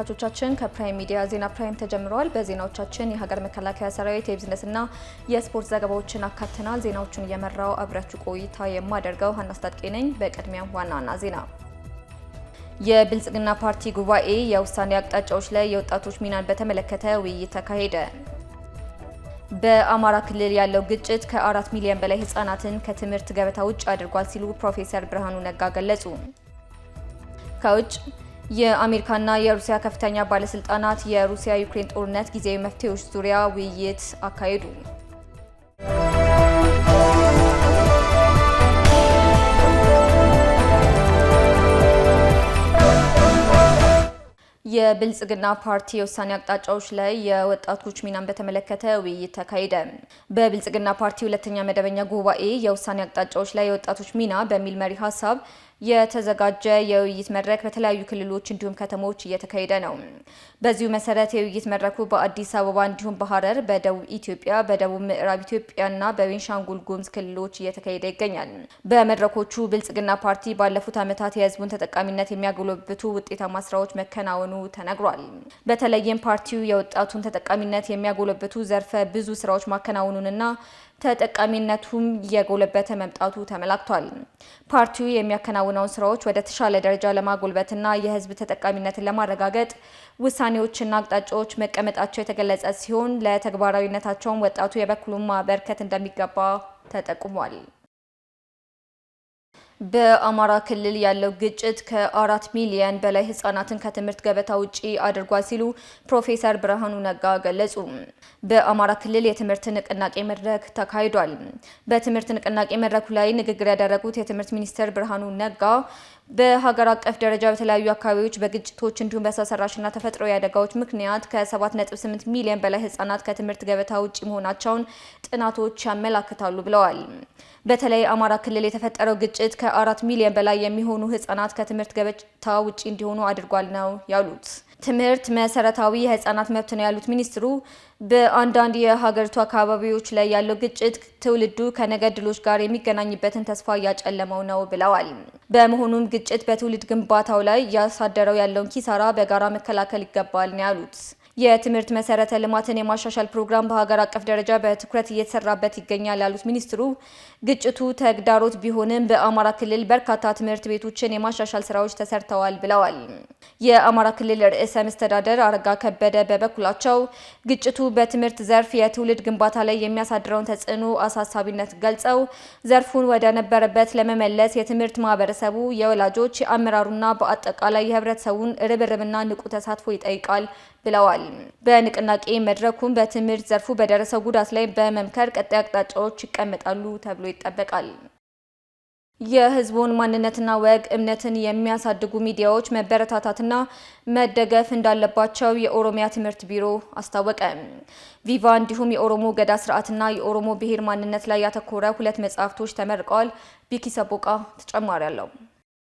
ተመልካቾቻችን ከፕራይም ሚዲያ ዜና ፕራይም ተጀምረዋል። በዜናዎቻችን የሀገር መከላከያ ሰራዊት የቢዝነስና የስፖርት ዘገባዎችን አካተናል። ዜናዎቹን እየመራው አብራችሁ ቆይታ የማደርገው ሀና ስታጥቄ ነኝ። በቅድሚያም ዋና ዜና የብልጽግና ፓርቲ ጉባኤ የውሳኔ አቅጣጫዎች ላይ የወጣቶች ሚናን በተመለከተ ውይይት ተካሄደ። በአማራ ክልል ያለው ግጭት ከ4 ሚሊዮን በላይ ህጻናትን ከትምህርት ገበታ ውጭ አድርጓል ሲሉ ፕሮፌሰር ብርሃኑ ነጋ ገለጹ። ከውጭ የአሜሪካና የሩሲያ ከፍተኛ ባለስልጣናት የሩሲያ ዩክሬን ጦርነት ጊዜያዊ መፍትሄዎች ዙሪያ ውይይት አካሄዱ። የብልጽግና ፓርቲ የውሳኔ አቅጣጫዎች ላይ የወጣቶች ሚናን በተመለከተ ውይይት ተካሄደ። በብልጽግና ፓርቲ ሁለተኛ መደበኛ ጉባኤ የውሳኔ አቅጣጫዎች ላይ የወጣቶች ሚና በሚል መሪ ሀሳብ የተዘጋጀ የውይይት መድረክ በተለያዩ ክልሎች እንዲሁም ከተሞች እየተካሄደ ነው። በዚሁ መሰረት የውይይት መድረኩ በአዲስ አበባ እንዲሁም በሐረር፣ በደቡብ ኢትዮጵያ፣ በደቡብ ምዕራብ ኢትዮጵያና በቤንሻንጉል ጉሙዝ ክልሎች እየተካሄደ ይገኛል። በመድረኮቹ ብልጽግና ፓርቲ ባለፉት ዓመታት የህዝቡን ተጠቃሚነት የሚያጎለብቱ ውጤታማ ስራዎች መከናወኑ ተነግሯል። በተለይም ፓርቲው የወጣቱን ተጠቃሚነት የሚያጎለብቱ ዘርፈ ብዙ ስራዎች ማከናወኑንና ተጠቃሚነቱም የጎለበተ መምጣቱ ተመላክቷል። ፓርቲው የሚያከናውነውን ስራዎች ወደ ተሻለ ደረጃ ለማጎልበትና የህዝብ ተጠቃሚነትን ለማረጋገጥ ውሳኔዎችና አቅጣጫዎች መቀመጣቸው የተገለጸ ሲሆን ለተግባራዊነታቸውም ወጣቱ የበኩሉን ማበርከት እንደሚገባ ተጠቁሟል። በአማራ ክልል ያለው ግጭት ከ4 ሚሊዮን በላይ ህጻናትን ከትምህርት ገበታ ውጪ አድርጓል ሲሉ ፕሮፌሰር ብርሃኑ ነጋ ገለጹ። በአማራ ክልል የትምህርት ንቅናቄ መድረክ ተካሂዷል። በትምህርት ንቅናቄ መድረኩ ላይ ንግግር ያደረጉት የትምህርት ሚኒስትር ብርሃኑ ነጋ በሀገር አቀፍ ደረጃ በተለያዩ አካባቢዎች በግጭቶች እንዲሁም በሰው ሰራሽና ተፈጥሯዊ አደጋዎች ምክንያት ከ7.8 ሚሊዮን በላይ ህጻናት ከትምህርት ገበታ ውጪ መሆናቸውን ጥናቶች ያመላክታሉ ብለዋል። በተለይ አማራ ክልል የተፈጠረው ግጭት ከ4 ሚሊዮን በላይ የሚሆኑ ህጻናት ከትምህርት ገበታ ውጪ እንዲሆኑ አድርጓል ነው ያሉት። ትምህርት መሰረታዊ የህጻናት መብት ነው ያሉት ሚኒስትሩ በአንዳንድ የሀገሪቱ አካባቢዎች ላይ ያለው ግጭት ትውልዱ ከነገ ዕድሎች ጋር የሚገናኝበትን ተስፋ እያጨለመው ነው ብለዋል። በመሆኑም ግጭት በትውልድ ግንባታው ላይ እያሳደረው ያለውን ኪሳራ በጋራ መከላከል ይገባል ነው ያሉት። የትምህርት መሰረተ ልማትን የማሻሻል ፕሮግራም በሀገር አቀፍ ደረጃ በትኩረት እየተሰራበት ይገኛል ያሉት ሚኒስትሩ ግጭቱ ተግዳሮት ቢሆንም በአማራ ክልል በርካታ ትምህርት ቤቶችን የማሻሻል ስራዎች ተሰርተዋል ብለዋል። የአማራ ክልል ርዕሰ መስተዳደር አረጋ ከበደ በበኩላቸው ግጭቱ በትምህርት ዘርፍ የትውልድ ግንባታ ላይ የሚያሳድረውን ተጽዕኖ አሳሳቢነት ገልጸው ዘርፉን ወደ ነበረበት ለመመለስ የትምህርት ማህበረሰቡ፣ የወላጆች፣ የአመራሩና በአጠቃላይ የህብረተሰቡን ርብርብና ንቁ ተሳትፎ ይጠይቃል ብለዋል። በንቅናቄ መድረኩም በትምህርት ዘርፉ በደረሰው ጉዳት ላይ በመምከር ቀጣይ አቅጣጫዎች ይቀመጣሉ ተብሎ ይጠበቃል። የህዝቡን ማንነትና ወግ እምነትን የሚያሳድጉ ሚዲያዎች መበረታታትና መደገፍ እንዳለባቸው የኦሮሚያ ትምህርት ቢሮ አስታወቀ። ቪቫ እንዲሁም የኦሮሞ ገዳ ስርዓትና የኦሮሞ ብሔር ማንነት ላይ ያተኮረ 2 መጽሐፍቶች ተመርቀዋል። ቢኪ ሰቦቃ ተጨማሪ አለው።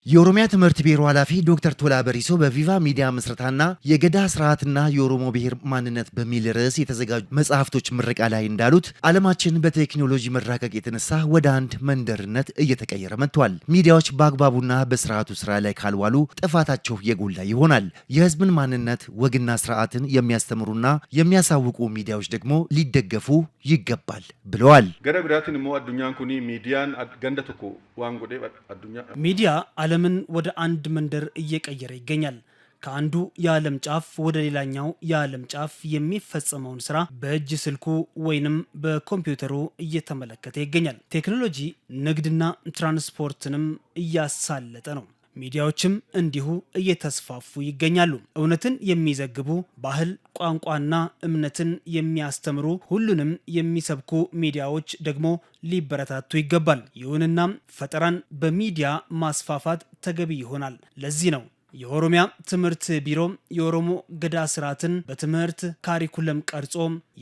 የኦሮሚያ ትምህርት ቢሮ ኃላፊ ዶክተር ቶላ በሪሶ በቪቫ ሚዲያ ምስረታና የገዳ ስርዓትና የኦሮሞ ብሔር ማንነት በሚል ርዕስ የተዘጋጁ መጽሐፍቶች ምረቃ ላይ እንዳሉት ዓለማችን በቴክኖሎጂ መራቀቅ የተነሳ ወደ አንድ መንደርነት እየተቀየረ መጥቷል። ሚዲያዎች በአግባቡና በስርዓቱ ስራ ላይ ካልዋሉ ጥፋታቸው የጎላ ይሆናል። የህዝብን ማንነት ወግና ስርዓትን የሚያስተምሩና የሚያሳውቁ ሚዲያዎች ደግሞ ሊደገፉ ይገባል ብለዋል። ገረብራትን ሞ አዱኛን ኩኒ ሚዲያን ገንደትኮ ዋንጎዴ አዱኛ ሚዲያ ዓለምን ወደ አንድ መንደር እየቀየረ ይገኛል። ከአንዱ የዓለም ጫፍ ወደ ሌላኛው የዓለም ጫፍ የሚፈጸመውን ስራ በእጅ ስልኩ ወይንም በኮምፒውተሩ እየተመለከተ ይገኛል። ቴክኖሎጂ ንግድና ትራንስፖርትንም እያሳለጠ ነው። ሚዲያዎችም እንዲሁ እየተስፋፉ ይገኛሉ። እውነትን የሚዘግቡ፣ ባህል፣ ቋንቋና እምነትን የሚያስተምሩ፣ ሁሉንም የሚሰብኩ ሚዲያዎች ደግሞ ሊበረታቱ ይገባል። ይሁንና ፈጠራን በሚዲያ ማስፋፋት ተገቢ ይሆናል። ለዚህ ነው የኦሮሚያ ትምህርት ቢሮ የኦሮሞ ገዳ ስርዓትን በትምህርት ካሪኩለም ቀርጾ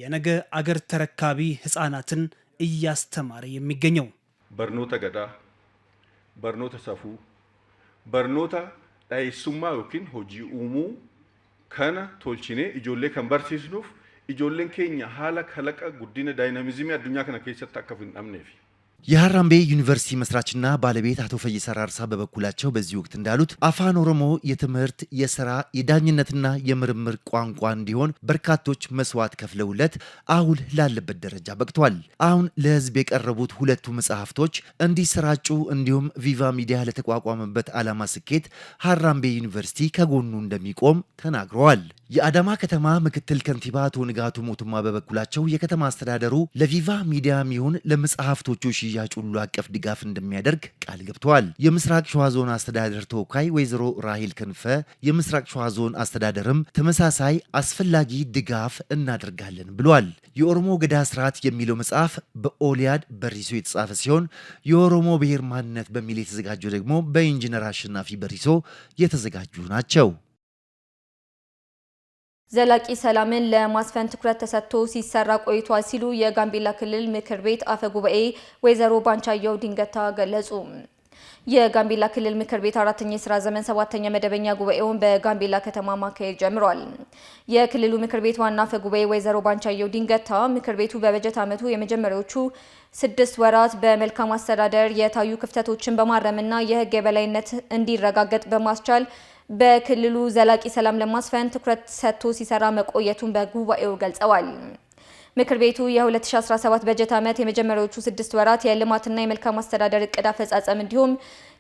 የነገ አገር ተረካቢ ህፃናትን እያስተማረ የሚገኘው። በርኖተ ገዳ፣ በርኖተ ሰፉ፣ barnoota dhaayessummaa yookiin hojii uumuu kana tolchinee ijoollee kan barsiisnuuf ijoolleen keenya haala kalaqa guddina daayinaamizimii addunyaa kana keessatti akka hin dhabneef የሀራምቤ ዩኒቨርሲቲ መስራችና ባለቤት አቶ ፈይሳ ራርሳ በበኩላቸው በዚህ ወቅት እንዳሉት አፋን ኦሮሞ የትምህርት፣ የሥራ፣ የዳኝነትና የምርምር ቋንቋ እንዲሆን በርካቶች መስዋዕት ከፍለውለት አሁን ላለበት ደረጃ በቅቷል። አሁን ለሕዝብ የቀረቡት ሁለቱ መጽሐፍቶች እንዲሰራጩ እንዲሁም ቪቫ ሚዲያ ለተቋቋመበት ዓላማ ስኬት ሀራምቤ ዩኒቨርሲቲ ከጎኑ እንደሚቆም ተናግረዋል። የአዳማ ከተማ ምክትል ከንቲባ አቶ ንጋቱ ሞቱማ በበኩላቸው የከተማ አስተዳደሩ ለቪቫ ሚዲያም ይሁን ለመጽሐፍቶቹ ሽያጭ ሁሉ አቀፍ ድጋፍ እንደሚያደርግ ቃል ገብተዋል። የምስራቅ ሸዋ ዞን አስተዳደር ተወካይ ወይዘሮ ራሄል ክንፈ የምስራቅ ሸዋ ዞን አስተዳደርም ተመሳሳይ አስፈላጊ ድጋፍ እናደርጋለን ብሏል። የኦሮሞ ገዳ ስርዓት የሚለው መጽሐፍ በኦሊያድ በሪሶ የተጻፈ ሲሆን የኦሮሞ ብሔር ማንነት በሚል የተዘጋጀው ደግሞ በኢንጂነር አሸናፊ በሪሶ የተዘጋጁ ናቸው። ዘላቂ ሰላምን ለማስፈን ትኩረት ተሰጥቶ ሲሰራ ቆይቷል ሲሉ የጋምቤላ ክልል ምክር ቤት አፈ ጉባኤ ወይዘሮ ባንቻየው ድንገታ ገለጹ። የጋምቤላ ክልል ምክር ቤት አራተኛ የስራ ዘመን 7ኛ መደበኛ ጉባኤውን በጋምቤላ ከተማ ማካሄድ ጀምሯል። የክልሉ ምክር ቤት ዋና አፈ ጉባኤ ወይዘሮ ባንቻየው ድንገታ ምክር ቤቱ በበጀት ዓመቱ የመጀመሪያዎቹ 6 ወራት በመልካም አስተዳደር የታዩ ክፍተቶችን በማረምና የሕግ የበላይነት እንዲረጋገጥ በማስቻል በክልሉ ዘላቂ ሰላም ለማስፈን ትኩረት ሰጥቶ ሲሰራ መቆየቱን በጉባኤው ገልጸዋል። ምክር ቤቱ የ2017 በጀት ዓመት የመጀመሪያዎቹ 6 ወራት የልማትና የመልካም አስተዳደር እቅድ አፈጻጸም እንዲሁም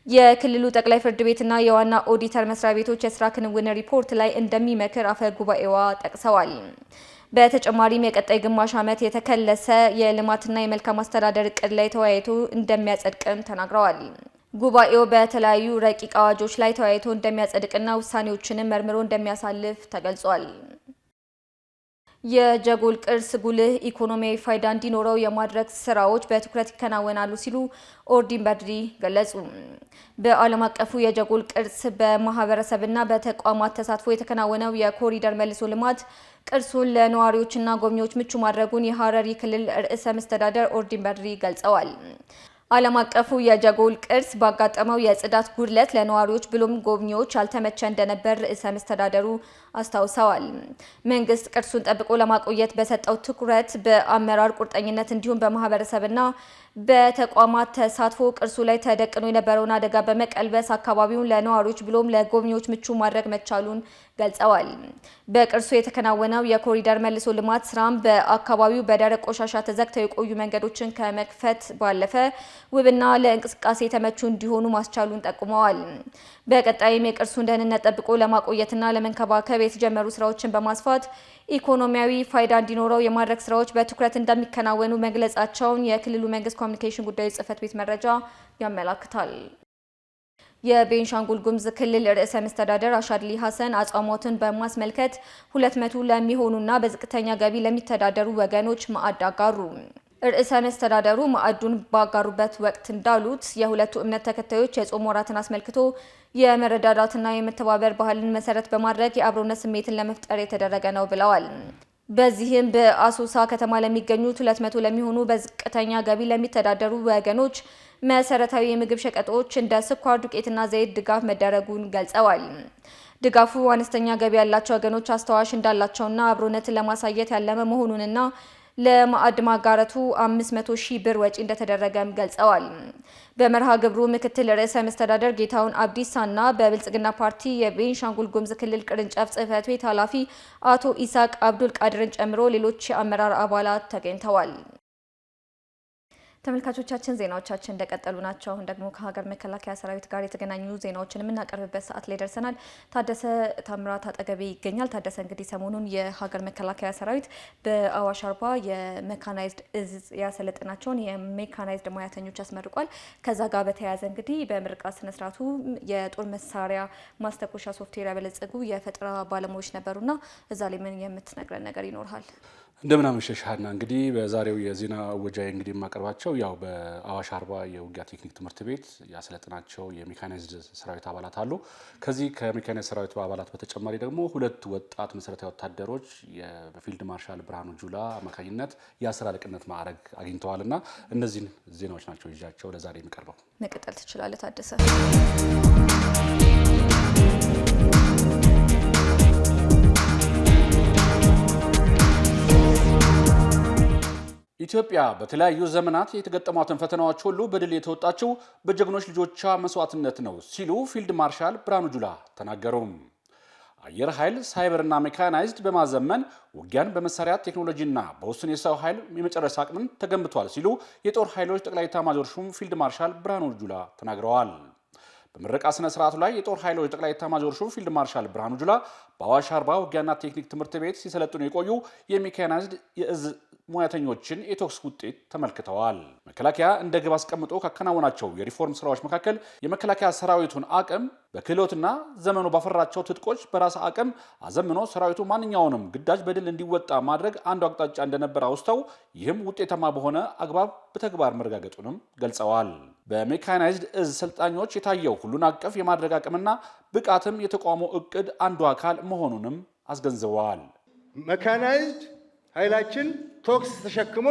የክልሉ ጠቅላይ ፍርድ ቤትና የዋና ኦዲተር መስሪያ ቤቶች የስራ ክንውን ሪፖርት ላይ እንደሚመክር አፈ ጉባኤዋ ጠቅሰዋል። በተጨማሪም የቀጣይ ግማሽ ዓመት የተከለሰ የልማትና የመልካም አስተዳደር እቅድ ላይ ተወያይቶ እንደሚያጸድቅም ተናግረዋል። ጉባኤው በተለያዩ ረቂቅ አዋጆች ላይ ተወያይቶ እንደሚያጸድቅና ውሳኔዎችንም መርምሮ እንደሚያሳልፍ ተገልጿል። የጀጎል ቅርስ ጉልህ ኢኮኖሚያዊ ፋይዳ እንዲኖረው የማድረግ ስራዎች በትኩረት ይከናወናሉ ሲሉ ኦርዲን በድሪ ገለጹ። በዓለም አቀፉ የጀጎል ቅርስ በማህበረሰብና በተቋማት ተሳትፎ የተከናወነው የኮሪደር መልሶ ልማት ቅርሱን ለነዋሪዎችና ጎብኚዎች ምቹ ማድረጉን የሐረሪ ክልል ርዕሰ መስተዳደር ኦርዲን በድሪ ገልጸዋል። ዓለም አቀፉ የጀጎል ቅርስ ባጋጠመው የጽዳት ጉድለት ለነዋሪዎች ብሎም ጎብኚዎች ያልተመቸ እንደነበር ርዕሰ መስተዳደሩ አስታውሰዋል። መንግስት ቅርሱን ጠብቆ ለማቆየት በሰጠው ትኩረት በአመራር ቁርጠኝነት እንዲሁም በማህበረሰብና በተቋማት ተሳትፎ ቅርሱ ላይ ተደቅኖ የነበረውን አደጋ በመቀልበስ አካባቢውን ለነዋሪዎች ብሎም ለጎብኚዎች ምቹ ማድረግ መቻሉን ገልጸዋል። በቅርሱ የተከናወነው የኮሪደር መልሶ ልማት ስራም በአካባቢው በደረቅ ቆሻሻ ተዘግተው የቆዩ መንገዶችን ከመክፈት ባለፈ ውብና ለእንቅስቃሴ የተመቹ እንዲሆኑ ማስቻሉን ጠቁመዋል። በቀጣይም የቅርሱን ደህንነት ጠብቆ ለማቆየትና ለመንከባከብ የተጀመሩ ስራዎችን በማስፋት ኢኮኖሚያዊ ፋይዳ እንዲኖረው የማድረግ ስራዎች በትኩረት እንደሚከናወኑ መግለጻቸውን የክልሉ መንግስት ኮሚኒኬሽን ጉዳዮች ጽህፈት ቤት መረጃ ያመላክታል። የቤንሻንጉል ጉሙዝ ክልል ርዕሰ መስተዳደር አሻድሊ ሀሰን አጽዋማትን በማስመልከት 200 ለሚሆኑና በዝቅተኛ ገቢ ለሚተዳደሩ ወገኖች ማዕድ አጋሩ። ርዕሰ መስተዳደሩ ማዕዱን ባጋሩበት ወቅት እንዳሉት የሁለቱ እምነት ተከታዮች የጾም ወራትን አስመልክቶ የመረዳዳትና የመተባበር ባህልን መሰረት በማድረግ የአብሮነት ስሜትን ለመፍጠር የተደረገ ነው ብለዋል። በዚህም በአሶሳ ከተማ ለሚገኙት 200 ለሚሆኑ በዝቅተኛ ገቢ ለሚተዳደሩ ወገኖች መሰረታዊ የምግብ ሸቀጦች እንደ ስኳር፣ ዱቄትና ዘይት ድጋፍ መደረጉን ገልጸዋል። ድጋፉ አነስተኛ ገቢ ያላቸው ወገኖች አስተዋሽ እንዳላቸውና አብሮነትን ለማሳየት ያለመ መሆኑንና ለማዕድ ማጋረቱ 500 ሺህ ብር ወጪ እንደተደረገም ገልጸዋል። በመርሃ ግብሩ ምክትል ርዕሰ መስተዳደር ጌታሁን አብዲሳና በብልጽግና ፓርቲ የቤንሻንጉል ጉሙዝ ክልል ቅርንጫፍ ጽህፈት ቤት ኃላፊ አቶ ኢሳቅ አብዱል ቃድርን ጨምሮ ሌሎች የአመራር አባላት ተገኝተዋል። ተመልካቾቻችን ዜናዎቻችን እንደቀጠሉ ናቸው። አሁን ደግሞ ከሀገር መከላከያ ሰራዊት ጋር የተገናኙ ዜናዎችን የምናቀርብበት ሰዓት ላይ ደርሰናል። ታደሰ ታምራት አጠገቤ ይገኛል። ታደሰ እንግዲህ ሰሞኑን የሀገር መከላከያ ሰራዊት በአዋሽ አርባ የሜካናይዝድ እዝ ያሰለጠናቸውን የሜካናይዝድ ሙያተኞች አስመርቋል። ከዛ ጋር በተያያዘ እንግዲህ በምርቃት ስነስርዓቱ የጦር መሳሪያ ማስተኮሻ ሶፍትዌር ያበለጸጉ የፈጠራ ባለሙያዎች ነበሩና እዛ ላይ ምን የምትነግረን ነገር ይኖርሃል? እንደምናመሸሽ ሀና። እንግዲህ በዛሬው የዜና ወጃዬ እንግዲህ የማቀርባቸው ያው በአዋሽ አርባ የውጊያ ቴክኒክ ትምህርት ቤት ያሰለጥናቸው የሜካናይዝድ ሰራዊት አባላት አሉ። ከዚህ ከሜካናይዝድ ሰራዊት አባላት በተጨማሪ ደግሞ 2 ወጣት መሰረታዊ ወታደሮች በፊልድ ማርሻል ብርሃኑ ጁላ አማካኝነት የአስር አለቅነት ማዕረግ አግኝተዋልና እነዚህን ዜናዎች ናቸው ይዣቸው ለዛሬ የሚቀርበው። መቀጠል ትችላለህ ታደሰ። ኢትዮጵያ በተለያዩ ዘመናት የተገጠሟትን ፈተናዎች ሁሉ በድል የተወጣችው በጀግኖች ልጆቿ መስዋዕትነት ነው ሲሉ ፊልድ ማርሻል ብርሃኑ ጁላ ተናገሩ። አየር ኃይል ሳይበርና ሜካናይዝድ በማዘመን ውጊያን በመሳሪያ ቴክኖሎጂና በውስን የሰው ኃይል የመጨረስ አቅምን ተገንብቷል ሲሉ የጦር ኃይሎች ጠቅላይ ኤታማዦር ሹም ፊልድ ማርሻል ብርሃኑ ጁላ ተናግረዋል። በምረቃ ስነ ስርዓቱ ላይ የጦር ኃይሎች ጠቅላይ ኤታማዦር ሹም ፊልድ ማርሻል ብርሃኑ ጁላ በአዋሽ አርባ ውጊያና ቴክኒክ ትምህርት ቤት ሲሰለጥኑ የቆዩ የሜካናይዝድ የእዝ ሙያተኞችን የቶክስ ውጤት ተመልክተዋል። መከላከያ እንደ ግብ አስቀምጦ ካከናወናቸው የሪፎርም ስራዎች መካከል የመከላከያ ሰራዊቱን አቅም በክህሎትና ዘመኑ ባፈራቸው ትጥቆች በራስ አቅም አዘምኖ ሰራዊቱ ማንኛውንም ግዳጅ በድል እንዲወጣ ማድረግ አንዱ አቅጣጫ እንደነበር አውስተው ይህም ውጤታማ በሆነ አግባብ በተግባር መረጋገጡንም ገልጸዋል። በሜካናይዝድ እዝ ሰልጣኞች የታየው ሁሉን አቀፍ የማድረግ አቅምና ብቃትም የተቋሙ እቅድ አንዱ አካል መሆኑንም አስገንዝበዋል። ሜካናይዝድ ኃይላችን ቶክስ ተሸክሞ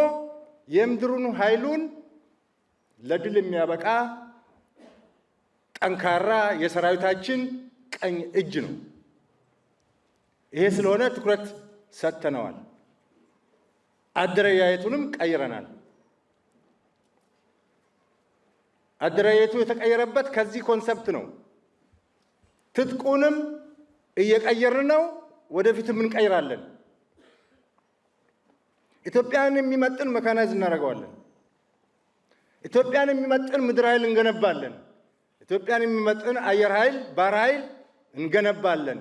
የምድሩን ኃይሉን ለድል የሚያበቃ ጠንካራ የሰራዊታችን ቀኝ እጅ ነው። ይሄ ስለሆነ ትኩረት ሰጥተነዋል። አደረጃጀቱንም ቀይረናል። አደረጃጀቱ የተቀየረበት ከዚህ ኮንሰፕት ነው። ትጥቁንም እየቀየርን ነው፣ ወደፊትም እንቀይራለን። ኢትዮጵያን የሚመጥን መካናይዝ እናደርገዋለን። ኢትዮጵያን የሚመጥን ምድር ኃይል እንገነባለን። ኢትዮጵያን የሚመጥን አየር ኃይል፣ ባህር ኃይል እንገነባለን።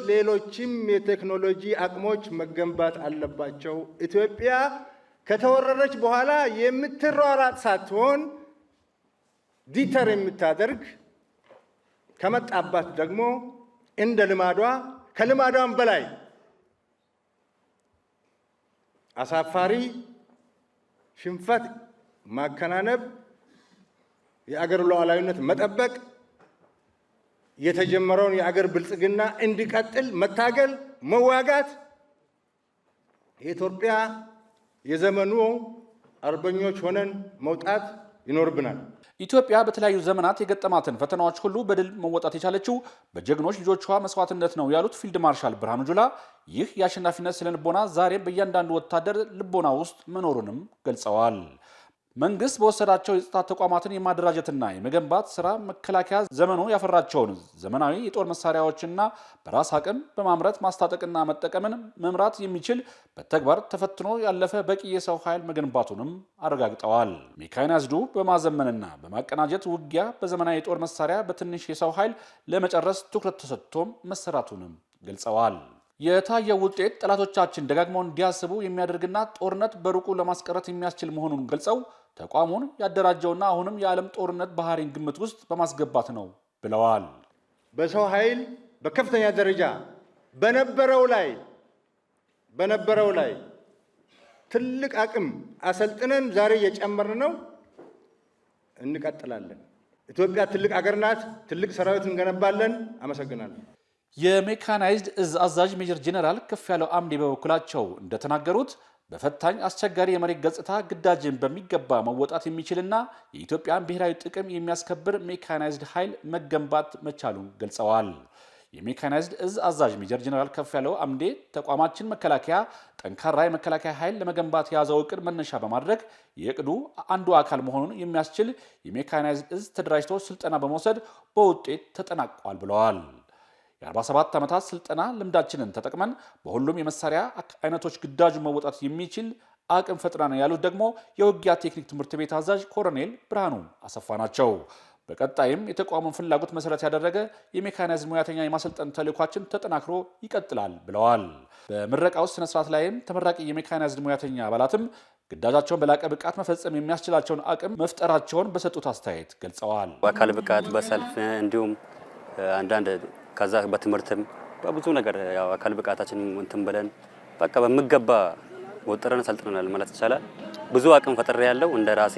ሌሎችም የቴክኖሎጂ አቅሞች መገንባት አለባቸው። ኢትዮጵያ ከተወረረች በኋላ የምትሯሯጥ ሳትሆን ዲተር የምታደርግ ከመጣባት ደግሞ እንደ ልማዷ ከልማዷም በላይ አሳፋሪ ሽንፈት ማከናነብ፣ የአገር ሉዓላዊነት መጠበቅ፣ የተጀመረውን የአገር ብልጽግና እንዲቀጥል መታገል፣ መዋጋት የኢትዮጵያ የዘመኑ አርበኞች ሆነን መውጣት ይኖርብናል። ኢትዮጵያ በተለያዩ ዘመናት የገጠማትን ፈተናዎች ሁሉ በድል መወጣት የቻለችው በጀግኖች ልጆቿ መስዋዕትነት ነው ያሉት ፊልድ ማርሻል ብርሃኑ ጁላ ይህ የአሸናፊነት ስነ ልቦና ዛሬም በእያንዳንዱ ወታደር ልቦና ውስጥ መኖሩንም ገልጸዋል። መንግስት በወሰዳቸው የጸጥታ ተቋማትን የማደራጀትና የመገንባት ስራ መከላከያ ዘመኑ ያፈራቸውን ዘመናዊ የጦር መሳሪያዎችና በራስ አቅም በማምረት ማስታጠቅና መጠቀምን መምራት የሚችል በተግባር ተፈትኖ ያለፈ በቂ የሰው ኃይል መገንባቱንም አረጋግጠዋል። ሜካናይዝዱ በማዘመንና በማቀናጀት ውጊያ በዘመናዊ የጦር መሳሪያ በትንሽ የሰው ኃይል ለመጨረስ ትኩረት ተሰጥቶም መሰራቱንም ገልጸዋል። የታየው ውጤት ጠላቶቻችን ደጋግመው እንዲያስቡ የሚያደርግና ጦርነት በሩቁ ለማስቀረት የሚያስችል መሆኑን ገልጸው ተቋሙን ያደራጀውና አሁንም የዓለም ጦርነት ባህሪን ግምት ውስጥ በማስገባት ነው ብለዋል። በሰው ኃይል በከፍተኛ ደረጃ በነበረው ላይ ትልቅ አቅም አሰልጥነን ዛሬ እየጨመርን ነው፣ እንቀጥላለን። ኢትዮጵያ ትልቅ አገር ናት። ትልቅ ሰራዊት እንገነባለን። አመሰግናለሁ። የሜካናይዝድ እዝ አዛዥ ሜጀር ጄኔራል ከፍያለው አምዴ በበኩላቸው እንደተናገሩት በፈታኝ አስቸጋሪ የመሬት ገጽታ ግዳጅን በሚገባ መወጣት የሚችልና የኢትዮጵያን ብሔራዊ ጥቅም የሚያስከብር ሜካናይዝድ ኃይል መገንባት መቻሉን ገልጸዋል። የሜካናይዝድ እዝ አዛዥ ሜጀር ጄኔራል ከፍያለው አምዴ ተቋማችን መከላከያ ጠንካራ የመከላከያ ኃይል ለመገንባት የያዘው እቅድ መነሻ በማድረግ የእቅዱ አንዱ አካል መሆኑን የሚያስችል የሜካናይዝድ እዝ ተደራጅቶ ስልጠና በመውሰድ በውጤት ተጠናቋል ብለዋል። የ47 ዓመታት ስልጠና ልምዳችንን ተጠቅመን በሁሉም የመሳሪያ አይነቶች ግዳጁን መወጣት የሚችል አቅም ፈጥረናል ያሉት ደግሞ የውጊያ ቴክኒክ ትምህርት ቤት አዛዥ ኮሎኔል ብርሃኑ አሰፋ ናቸው። በቀጣይም የተቋሙን ፍላጎት መሰረት ያደረገ የሜካናይዝድ ሙያተኛ የማሰልጠን ተልዕኳችን ተጠናክሮ ይቀጥላል ብለዋል። በምረቃው ስነ ስርዓት ላይም ተመራቂ የሜካናይዝድ ሙያተኛ አባላትም ግዳጃቸውን በላቀ ብቃት መፈጸም የሚያስችላቸውን አቅም መፍጠራቸውን በሰጡት አስተያየት ገልጸዋል። በአካል ብቃት በሰልፍ እንዲሁም አንዳንድ ከዛ በትምህርትም በብዙ ነገር ያው አካል ብቃታችን እንትን ብለን በቃ በሚገባ ወጥረን ሰልጥነናል ማለት ይቻላል። ብዙ አቅም ፈጥሬ ያለው እንደ ራሴ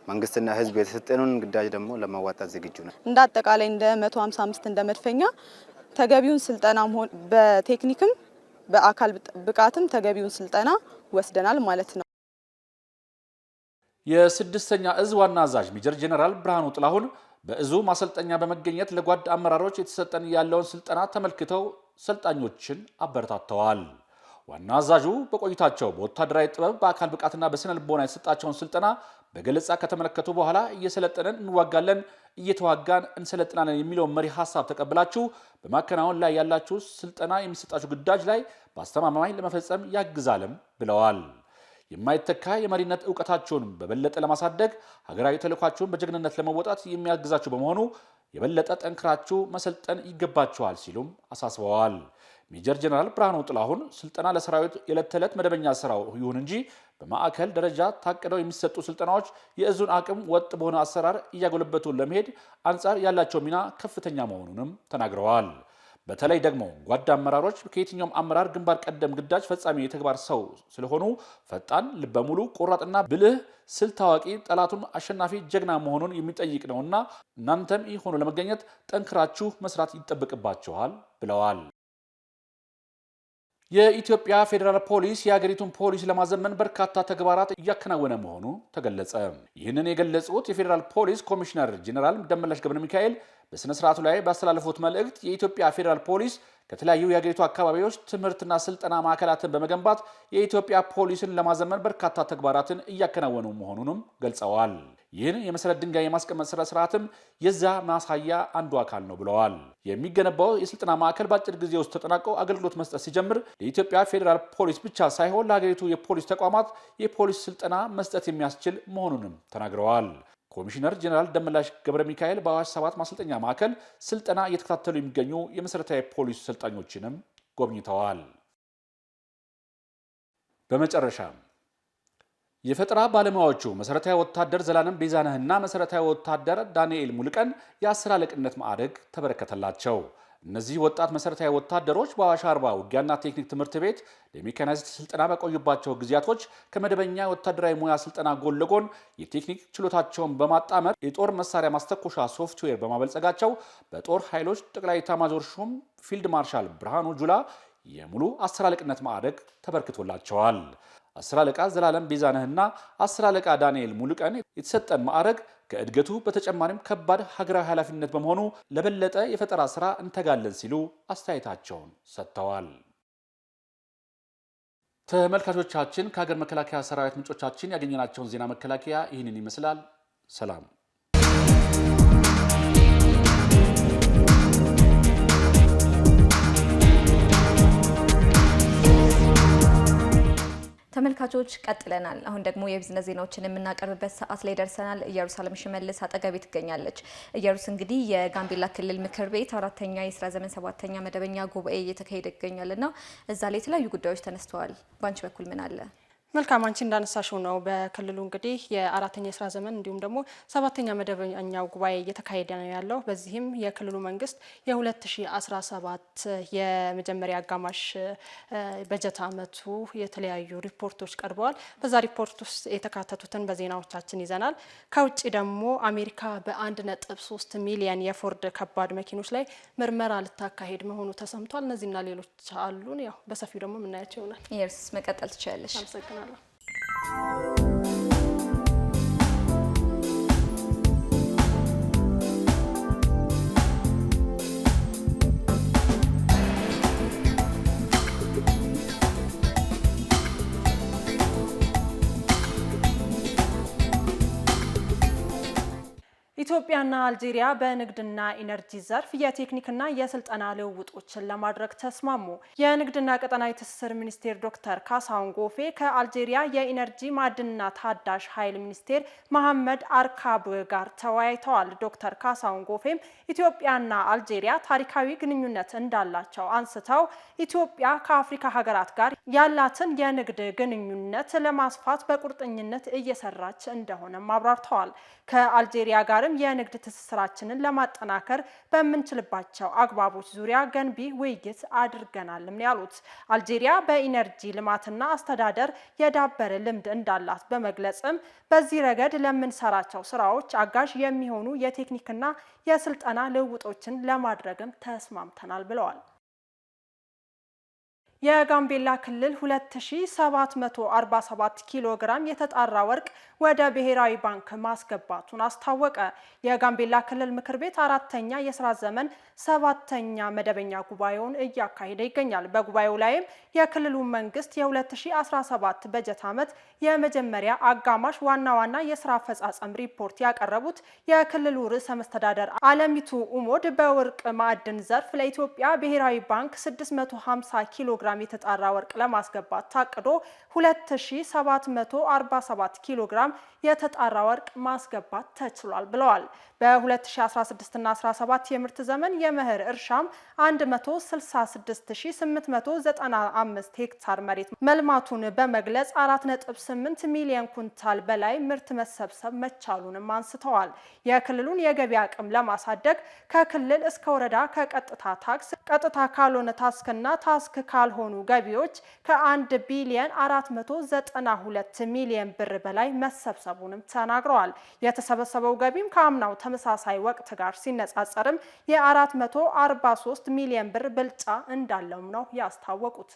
መንግስትና ህዝብ የተሰጠኑን ግዳጅ ደግሞ ለማዋጣት ዝግጁ ነው። እንደ አጠቃላይ እንደ 155 እንደ መድፈኛ ተገቢውን ስልጠና በቴክኒክም በአካል ብቃትም ተገቢውን ስልጠና ወስደናል ማለት ነው። የስድስተኛ እዝ ዋና አዛዥ ሜጀር ጄኔራል ብርሃኑ ጥላሁን በእዙ ማሰልጠኛ በመገኘት ለጓድ አመራሮች የተሰጠን ያለውን ስልጠና ተመልክተው ሰልጣኞችን አበረታተዋል። ዋና አዛዡ በቆይታቸው በወታደራዊ ጥበብ በአካል ብቃትና በስነ ልቦና የተሰጣቸውን ስልጠና በገለጻ ከተመለከቱ በኋላ እየሰለጠነን እንዋጋለን፣ እየተዋጋን እንሰለጥናለን የሚለውን መሪ ሐሳብ ተቀብላችሁ በማከናወን ላይ ያላችሁ ስልጠና የሚሰጣችሁ ግዳጅ ላይ በአስተማማኝ ለመፈጸም ያግዛልም ብለዋል። የማይተካ የመሪነት ዕውቀታችሁን በበለጠ ለማሳደግ ሀገራዊ ተልዕኳችሁን በጀግንነት ለመወጣት የሚያግዛችሁ በመሆኑ የበለጠ ጠንክራችሁ መሰልጠን ይገባችኋል ሲሉም አሳስበዋል። ሜጀር ጀነራል ብርሃኑ ጥላሁን ስልጠና ለሰራዊት የዕለት ተዕለት መደበኛ ስራው ይሁን እንጂ በማዕከል ደረጃ ታቅደው የሚሰጡ ስልጠናዎች የእዙን አቅም ወጥ በሆነ አሰራር እያጎለበቱ ለመሄድ አንጻር ያላቸው ሚና ከፍተኛ መሆኑንም ተናግረዋል። በተለይ ደግሞ ጓድ አመራሮች ከየትኛውም አመራር ግንባር ቀደም ግዳጅ ፈጻሚ የተግባር ሰው ስለሆኑ ፈጣን፣ ልበሙሉ፣ ቆራጥና ብልህ ስልት ታዋቂ፣ ጠላቱን አሸናፊ ጀግና መሆኑን የሚጠይቅ ነውና እናንተም ይህ ሆኖ ለመገኘት ጠንክራችሁ መስራት ይጠበቅባችኋል ብለዋል። የኢትዮጵያ ፌዴራል ፖሊስ የሀገሪቱን ፖሊስ ለማዘመን በርካታ ተግባራት እያከናወነ መሆኑ ተገለጸ። ይህንን የገለጹት የፌዴራል ፖሊስ ኮሚሽነር ጄኔራል ደመላሽ ገብረ ሚካኤል በስነ ስርዓቱ ላይ ባስተላለፉት መልእክት የኢትዮጵያ ፌዴራል ፖሊስ ከተለያዩ የሀገሪቱ አካባቢዎች ትምህርትና ስልጠና ማዕከላትን በመገንባት የኢትዮጵያ ፖሊስን ለማዘመን በርካታ ተግባራትን እያከናወኑ መሆኑንም ገልጸዋል። ይህን የመሰረት ድንጋይ የማስቀመጥ ስርዓትም የዛ ማሳያ አንዱ አካል ነው ብለዋል። የሚገነባው የስልጠና ማዕከል በአጭር ጊዜ ውስጥ ተጠናቆ አገልግሎት መስጠት ሲጀምር ለኢትዮጵያ ፌዴራል ፖሊስ ብቻ ሳይሆን ለሀገሪቱ የፖሊስ ተቋማት የፖሊስ ስልጠና መስጠት የሚያስችል መሆኑንም ተናግረዋል። ኮሚሽነር ጄኔራል ደመላሽ ገብረ ሚካኤል በአዋሽ 7 ማሰልጠኛ ማዕከል ስልጠና እየተከታተሉ የሚገኙ የመሰረታዊ ፖሊስ ሰልጣኞችንም ጎብኝተዋል። በመጨረሻ የፈጠራ ባለሙያዎቹ መሰረታዊ ወታደር ዘላለም ቤዛነህና መሰረታዊ ወታደር ዳንኤል ሙልቀን የ10 አለቅነት ማዕረግ ተበረከተላቸው። እነዚህ ወጣት መሰረታዊ ወታደሮች በአዋሽ አርባ ውጊያና ቴክኒክ ትምህርት ቤት ለሜካናይዝድ ስልጠና በቆዩባቸው ጊዜያቶች ከመደበኛ ወታደራዊ ሙያ ስልጠና ጎን ለጎን የቴክኒክ ችሎታቸውን በማጣመር የጦር መሳሪያ ማስተኮሻ ሶፍትዌር በማበልጸጋቸው በጦር ኃይሎች ጠቅላይ ኤታማዦር ሹም ፊልድ ማርሻል ብርሃኑ ጁላ የሙሉ 10 አለቅነት ማዕረግ ተበርክቶላቸዋል። 10 አለቃ ዘላለም ቤዛነህና 10 አለቃ ዳንኤል ሙልቀን የተሰጠን ማዕረግ ከእድገቱ በተጨማሪም ከባድ ሀገራዊ ኃላፊነት በመሆኑ ለበለጠ የፈጠራ ስራ እንተጋለን ሲሉ አስተያየታቸውን ሰጥተዋል። ተመልካቾቻችን ከሀገር መከላከያ ሰራዊት ምንጮቻችን ያገኘናቸውን ዜና መከላከያ ይህንን ይመስላል። ሰላም። ተመልካቾች ቀጥለናል። አሁን ደግሞ የቢዝነስ ዜናዎችን የምናቀርብበት ሰዓት ላይ ደርሰናል። ኢየሩሳሌም ሽመልስ አጠገቤ ትገኛለች። ኢየሩስ እንግዲህ የጋምቤላ ክልል ምክር ቤት 4ኛ የስራ ዘመን 7ኛ መደበኛ ጉባኤ እየተካሄደ ይገኛልና እዛ ላይ የተለያዩ ጉዳዮች ተነስተዋል። ባንቺ በኩል ምን አለ? መልካም አንቺ እንዳነሳሽው ነው። በክልሉ እንግዲህ የ4ኛ የስራ ዘመን እንዲሁም ደግሞ 7ኛ መደበኛው ጉባኤ እየተካሄደ ነው ያለው። በዚህም የክልሉ መንግስት የ2017 የመጀመሪያ አጋማሽ በጀት ዓመቱ የተለያዩ ሪፖርቶች ቀርበዋል። በዛ ሪፖርት ውስጥ የተካተቱትን በዜናዎቻችን ይዘናል። ከውጭ ደግሞ አሜሪካ በ1.3 ሚሊዮን የፎርድ ከባድ መኪኖች ላይ ምርመራ ልታካሄድ መሆኑ ተሰምቷል። እነዚህና ሌሎች አሉን። ያው በሰፊው ደግሞ የምናያቸው ይሆናል። ኢየሩስ መቀጠል ትችላለሽ። አመሰግናለሁ። ኢትዮጵያና አልጄሪያ በንግድና ኢነርጂ ዘርፍ የቴክኒክና የስልጠና ልውውጦችን ለማድረግ ተስማሙ። የንግድና ቀጠናዊ ትስስር ሚኒስቴር ዶክተር ካሳሁን ጎፌ ከአልጄሪያ የኢነርጂ ማዕድንና ታዳሽ ኃይል ሚኒስቴር መሐመድ አርካብ ጋር ተወያይተዋል። ዶክተር ካሳሁን ጎፌም ኢትዮጵያና አልጄሪያ ታሪካዊ ግንኙነት እንዳላቸው አንስተው ኢትዮጵያ ከአፍሪካ ሀገራት ጋር ያላትን የንግድ ግንኙነት ለማስፋት በቁርጠኝነት እየሰራች እንደሆነም አብራርተዋል። ከአልጄሪያ ጋርም የንግድ ትስስራችንን ለማጠናከር በምንችልባቸው አግባቦች ዙሪያ ገንቢ ውይይት አድርገናልም ያሉት አልጄሪያ በኢነርጂ ልማትና አስተዳደር የዳበረ ልምድ እንዳላት በመግለጽም በዚህ ረገድ ለምንሰራቸው ስራዎች አጋዥ የሚሆኑ የቴክኒክና የስልጠና ልውውጦችን ለማድረግም ተስማምተናል ብለዋል። የጋምቤላ ክልል 2747 ኪሎ ግራም የተጣራ ወርቅ ወደ ብሔራዊ ባንክ ማስገባቱን አስታወቀ። የጋምቤላ ክልል ምክር ቤት አራተኛ የስራ ዘመን 7ኛ መደበኛ ጉባኤውን እያካሄደ ይገኛል። በጉባኤው ላይም የክልሉ መንግስት የ2017 በጀት ዓመት የመጀመሪያ አጋማሽ ዋና ዋና የስራ አፈጻጸም ሪፖርት ያቀረቡት የክልሉ ርዕሰ መስተዳደር አለሚቱ ኡሞድ በወርቅ ማዕድን ዘርፍ ለኢትዮጵያ ብሔራዊ ባንክ 650 ኪሎ ግራም የተጣራ ወርቅ ለማስገባት ታቅዶ 2747 ኪሎ ግራም የተጣራ ወርቅ ማስገባት ተችሏል ብለዋል። በ2016 እና 17 የምርት ዘመን የመኸር እርሻም 166895 ሄክታር መሬት መልማቱን በመግለጽ 4.8 ሚሊዮን ኩንታል በላይ ምርት መሰብሰብ መቻሉንም አንስተዋል። የክልሉን የገቢ አቅም ለማሳደግ ከክልል እስከ ወረዳ ከቀጥታ ታክስ፣ ቀጥታ ካልሆነ ታክስና ታክስ ካልሆኑ ገቢዎች ከ1 ቢሊዮን 492 ሚሊዮን ብር በላይ መሰብሰቡንም ተናግረዋል። የተሰበሰበው ገቢም ከአምናው ተመሳሳይ ወቅት ጋር ሲነጻጸርም የ443 ሚሊዮን ብር ብልጫ እንዳለውም ነው ያስታወቁት።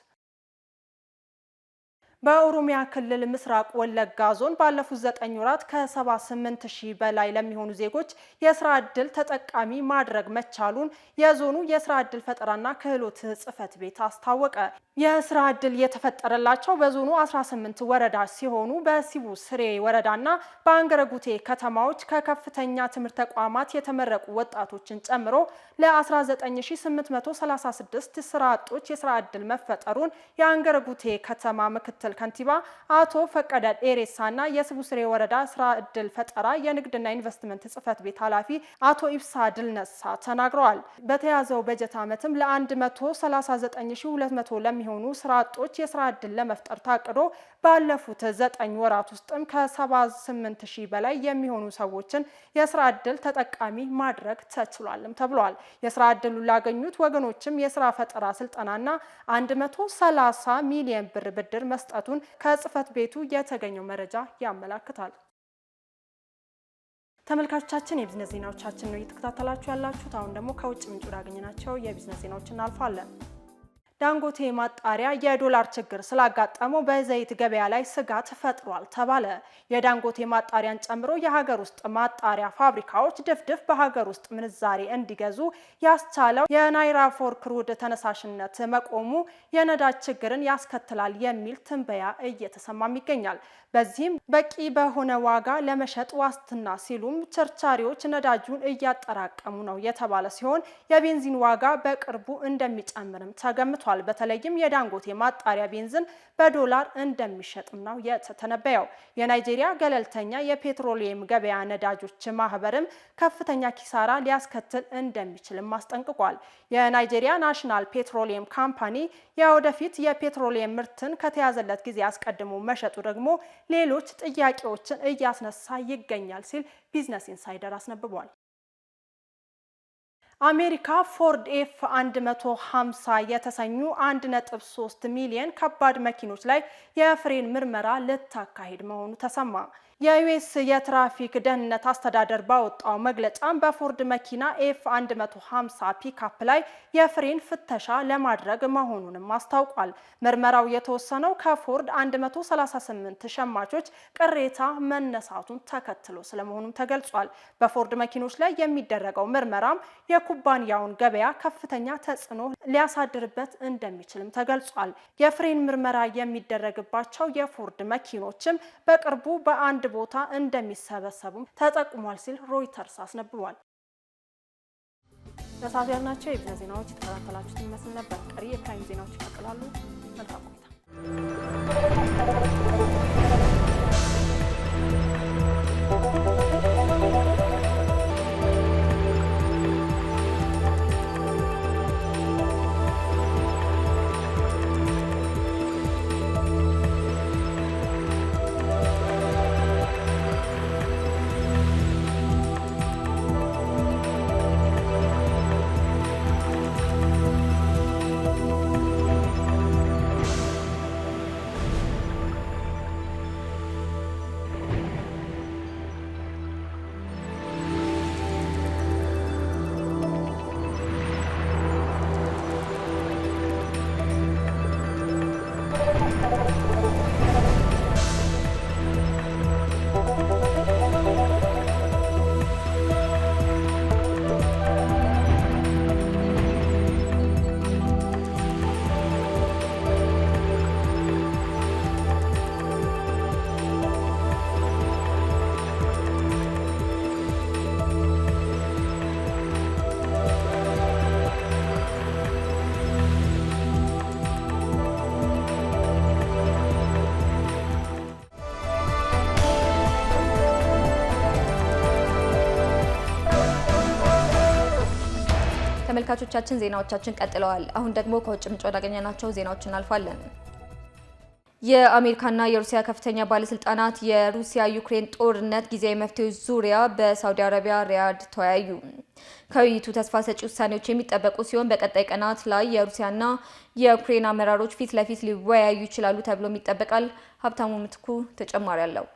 በኦሮሚያ ክልል ምስራቅ ወለጋ ዞን ባለፉት 9 ወራት ከ78000 በላይ ለሚሆኑ ዜጎች የስራ ዕድል ተጠቃሚ ማድረግ መቻሉን የዞኑ የስራ ዕድል ፈጠራና ክህሎት ጽሕፈት ቤት አስታወቀ። የስራ ዕድል የተፈጠረላቸው በዞኑ 18 ወረዳ ሲሆኑ በሲቡ ስሬ ወረዳና በአንገረጉቴ ከተማዎች ከከፍተኛ ትምህርት ተቋማት የተመረቁ ወጣቶችን ጨምሮ ለ19836 ስራ አጦች የስራ ዕድል መፈጠሩን የአንገረጉቴ ከተማ ምክትል ከንቲባ አቶ ፈቀደ ዴሬሳና የሲቡ ስሬ ወረዳ ስራ ዕድል ፈጠራ የንግድና ኢንቨስትመንት ጽሕፈት ቤት ኃላፊ አቶ ኢብሳ ድልነሳ ተናግረዋል። በተያዘው በጀት ዓመትም ለ139200 ለሚሆኑ ስራ አጦች የስራ ዕድል ለመፍጠር ታቅዶ ባለፉት 9 ወራት ውስጥም ከ78000 በላይ የሚሆኑ ሰዎችን የስራ ዕድል ተጠቃሚ ማድረግ ተችሏልም ተብሏል። የስራ ዕድሉን ላገኙት ወገኖችም የስራ ፈጠራ ስልጠናና 130 ሚሊዮን ብር ብድር መስጠቱን ከጽሕፈት ቤቱ የተገኘው መረጃ ያመለክታል። ተመልካቾቻችን የቢዝነስ ዜናዎቻችን ነው እየተከታተላችሁ ያላችሁት። አሁን ደግሞ ከውጭ ምንጭ ያገኘናቸው የቢዝነስ ዜናዎች እናልፋለን። ዳንጎቴ ማጣሪያ የዶላር ችግር ስላጋጠመው በዘይት ገበያ ላይ ስጋት ፈጥሯል ተባለ። የዳንጎቴ ማጣሪያን ጨምሮ የሀገር ውስጥ ማጣሪያ ፋብሪካዎች ድፍድፍ በሀገር ውስጥ ምንዛሬ እንዲገዙ ያስቻለው የናይራ ፎር ክሩድ ተነሳሽነት መቆሙ የነዳጅ ችግርን ያስከትላል የሚል ትንበያ እየተሰማም ይገኛል። በዚህም በቂ በሆነ ዋጋ ለመሸጥ ዋስትና ሲሉም ቸርቻሪዎች ነዳጁን እያጠራቀሙ ነው የተባለ ሲሆን የቤንዚን ዋጋ በቅርቡ እንደሚጨምርም ተገምቷል። በተለይም የዳንጎቴ ማጣሪያ ቤንዚን በዶላር እንደሚሸጥም ነው የተተነበየው። የናይጄሪያ ገለልተኛ የፔትሮሊየም ገበያ ነዳጆች ማህበርም ከፍተኛ ኪሳራ ሊያስከትል እንደሚችልም አስጠንቅቋል። የናይጄሪያ ናሽናል ፔትሮሊየም ካምፓኒ የወደፊት የፔትሮሊየም ምርትን ከተያዘለት ጊዜ አስቀድሞ መሸጡ ደግሞ ሌሎች ጥያቄዎችን እያስነሳ ይገኛል ሲል ቢዝነስ ኢንሳይደር አስነብቧል። አሜሪካ ፎርድ F150 የተሰኙ 1.3 ሚሊዮን ከባድ መኪኖች ላይ የፍሬን ምርመራ ልታካሂድ መሆኑ ተሰማ። የዩኤስ የትራፊክ ደህንነት አስተዳደር ባወጣው መግለጫም በፎርድ መኪና F150 ፒካፕ ላይ የፍሬን ፍተሻ ለማድረግ መሆኑንም አስታውቋል። ምርመራው የተወሰነው ከፎርድ 138 ሸማቾች ቅሬታ መነሳቱን ተከትሎ ስለመሆኑም ተገልጿል። በፎርድ መኪኖች ላይ የሚደረገው ምርመራም የኩባንያውን ገበያ ከፍተኛ ተጽዕኖ ሊያሳድርበት እንደሚችልም ተገልጿል። የፍሬን ምርመራ የሚደረግባቸው የፎርድ መኪኖችም በቅርቡ በአንድ ቦታ እንደሚሰበሰቡም ተጠቁሟል ሲል ሮይተርስ አስነብቧል። ለሰዓቱ ያልናቸው የቢዝነስ ዜናዎች የተከታተላችሁትን ይመስል ነበር። ቀሪ የፕራይም ዜናዎች ይቀጥላሉ። መልካም ቆይታ። ተመልካቾቻችን ዜናዎቻችን ቀጥለዋል። አሁን ደግሞ ከውጭ ምንጭ ወዳገኘናቸው ዜናዎች እናልፋለን። የአሜሪካና የሩሲያ ከፍተኛ ባለስልጣናት የሩሲያ ዩክሬን ጦርነት ጊዜያዊ መፍትሄዎች ዙሪያ በሳውዲ አረቢያ ሪያድ ተወያዩ። ከውይይቱ ተስፋ ሰጪ ውሳኔዎች የሚጠበቁ ሲሆን በቀጣይ ቀናት ላይ የሩሲያና የዩክሬን አመራሮች ፊት ለፊት ሊወያዩ ይችላሉ ተብሎም ይጠበቃል። ሀብታሙ ምትኩ ተጨማሪ አለው።